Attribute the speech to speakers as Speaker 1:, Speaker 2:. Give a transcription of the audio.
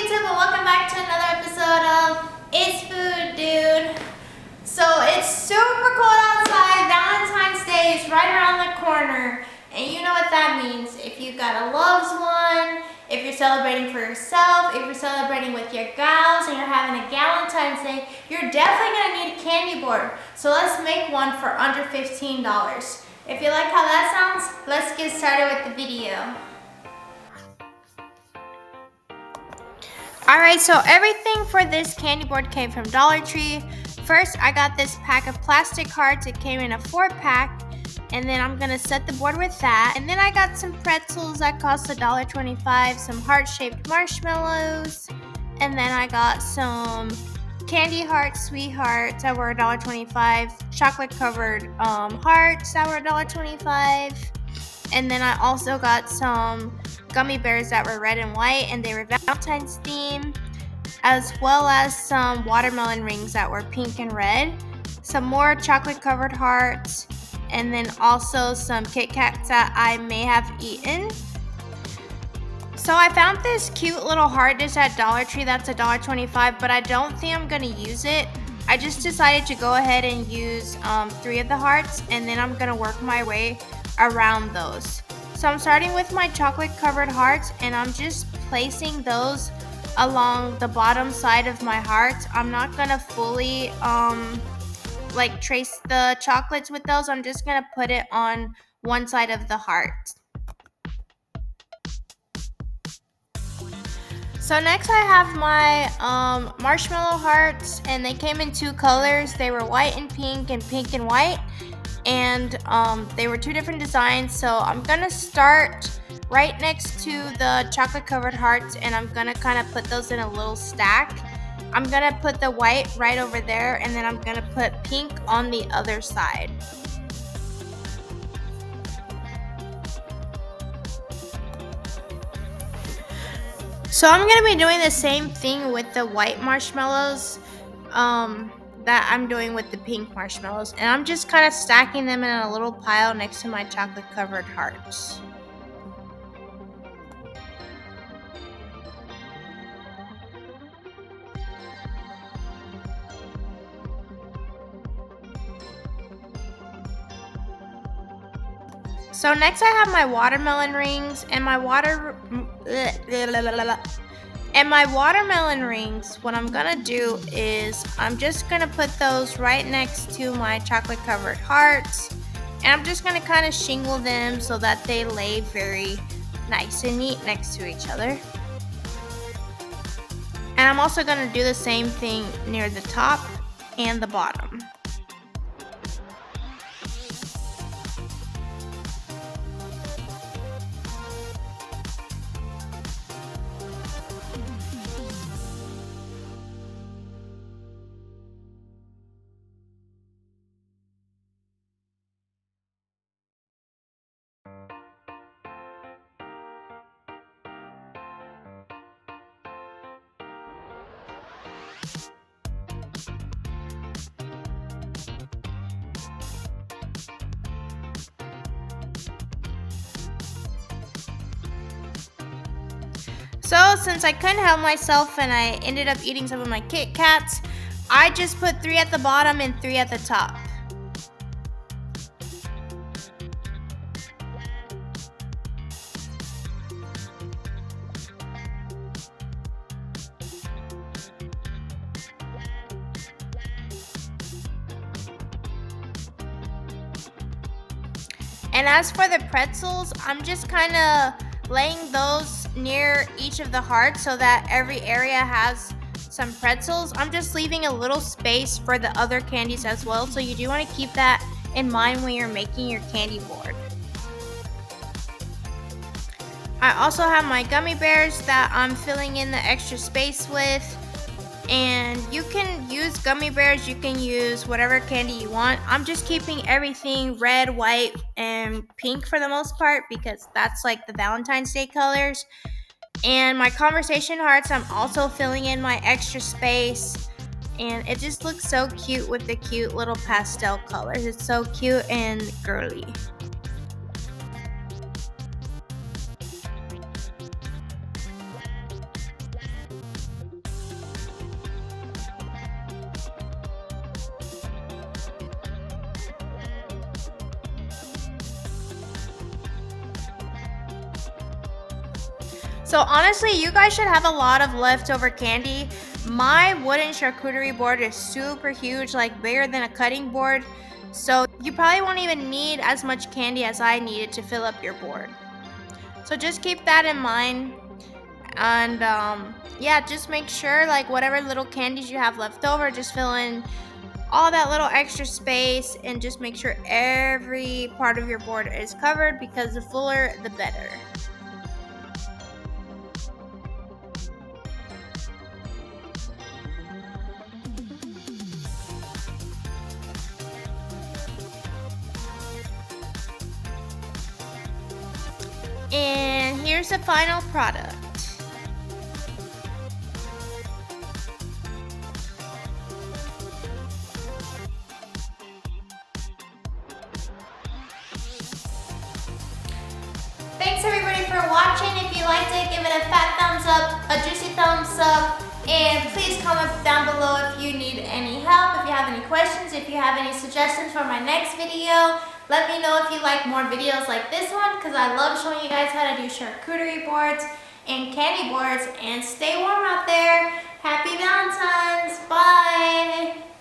Speaker 1: YouTube and welcome back to another episode of It's Food Dude. So it's super cold outside. Valentine's Day is right around the corner. And you know what that means. If you got a loved one, if you're celebrating for yourself, if you're celebrating with your gals and you're having a Valentine's Day, you're definitely going to need a candy board. So let's make one for under $15. If you like how that sounds, let's get started with the video. Alright, so everything for this candy board came from Dollar Tree. First, I got this pack of plastic hearts. It came in a 4-pack. And then I'm going to set the board with that. And then I got some pretzels that cost $1.25. Some heart-shaped marshmallows. And then I got some candy hearts, sweet hearts that were $1.25. Chocolate-covered hearts that were $1.25. And then I also got some gummy bears that were red and white, and they were Valentine's themed, as well as some watermelon rings that were pink and red, some more chocolate covered hearts, and then also some Kit Kats that I may have eaten. So I found this cute little heart dish at Dollar Tree that's $1.25, but I don't think I'm gonna use it. I just decided to go ahead and use 3 of the hearts, and then I'm gonna work my way around those. So I'm starting with my chocolate covered hearts, and I'm just placing those along the bottom side of my hearts. I'm not gonna fully trace the chocolates with those. I'm just gonna put it on one side of the heart. So next I have my marshmallow hearts, and they came in 2 colors. They were white and pink and white. And they were 2 different designs. So I'm gonna start right next to the chocolate covered hearts, and I'm gonna kind of put those in a little stack. I'm gonna put the white right over there, and then I'm gonna put pink on the other side. So I'm gonna be doing the same thing with the white marshmallows that I'm doing with the pink marshmallows, and I'm just kind of stacking them in a little pile next to my chocolate covered hearts. So next I have my watermelon rings, and my watermelon rings, what I'm gonna do is I'm just gonna put those right next to my chocolate covered hearts, and I'm just gonna kind of shingle them so that they lay very nice and neat next to each other. And I'm also gonna do the same thing near the top and the bottom. So since I couldn't help myself and I ended up eating some of my Kit Kats, I just put 3 at the bottom and 3 at the top. And as for the pretzels, I'm just kind of laying those near each of the hearts so that every area has some pretzels. I'm just leaving a little space for the other candies as well, so you do want to keep that in mind when you're making your candy board. I also have my gummy bears that I'm filling in the extra space with. And you can use gummy bears, you can use whatever candy you want. I'm just keeping everything red, white, and pink for the most part because that's like the Valentine's Day colors. And my conversation hearts, I'm also filling in my extra space. And it just looks so cute with the cute little pastel colors. It's so cute and girly. So honestly, you guys should have a lot of leftover candy. My wooden charcuterie board is super huge, like bigger than a cutting board. So you probably won't even need as much candy as I needed to fill up your board. So just keep that in mind. And yeah, just make sure like whatever little candies you have left over, just fill in all that little extra space and just make sure every part of your board is covered, because the fuller the better. And here's the final product. Thanks everybody for watching. If you liked it, give it a fat thumbs up, a juicy thumbs up, and please comment down below if you need any help, if you have any questions, if you have any suggestions for my next video. Let me know if you like more videos like this one, because I love showing you guys how to do charcuterie boards and candy boards. And stay warm out there. Happy Valentine's. Bye.